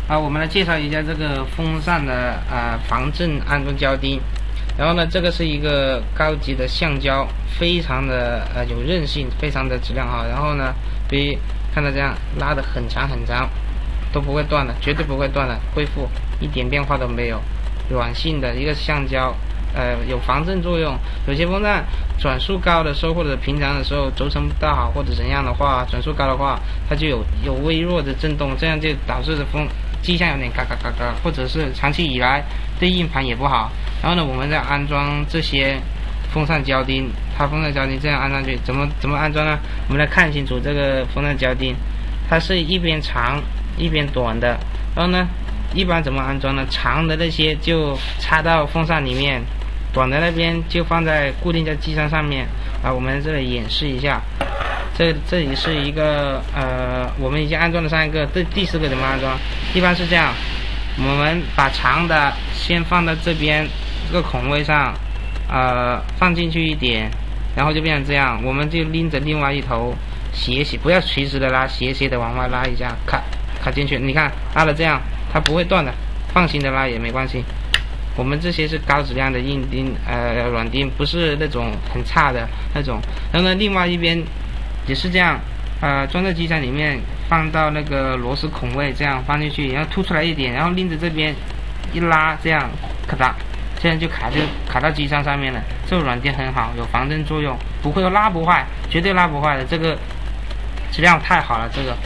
我们来介绍一下这个风扇的防震安装胶钉。然后呢，这个是一个高级的橡胶，非常的有韧性，非常的质量好。然后呢，比如看到这样拉得很长很长，都不会断的，绝对不会断的，恢复一点变化都没有。软性的一个橡胶，有防震作用。有些风扇转速高的时候，或者平常的时候轴承不大好，或者怎样的话，转速高的话，它就有微弱的震动，这样就导致的机箱有点嘎嘎嘎嘎，或者是长期以来对硬盘也不好。然后呢，我们再安装这些风扇胶钉，它风扇胶钉这样安上去，怎么安装呢？我们来看清楚这个风扇胶钉，它是一边长一边短的。然后呢，一般怎么安装呢？长的那些就插到风扇里面，短的那边就固定在机箱上面。我们这里演示一下。这里是一个我们已经安装了3个，第4个怎么安装？一般是这样，我们把长的先放到这边这个孔位上，放进去一点，然后就变成这样。我们就拎着另外一头斜，不要垂直的拉，斜的往外拉一下，卡进去。你看拉了这样，它不会断的，放心的拉也没关系。我们这些是高质量的硬钉，软钉，不是那种很差的那种。然后呢，另外一边也是这样，装在机箱里面，放到那个螺丝孔位，这样放进去，然后凸出来一点，然后拎着这边一拉，这样咔嗒，这样就卡到机箱上面了。这个软钉很好，有防震作用，不会拉不坏，绝对拉不坏的。这个质量太好了，这个。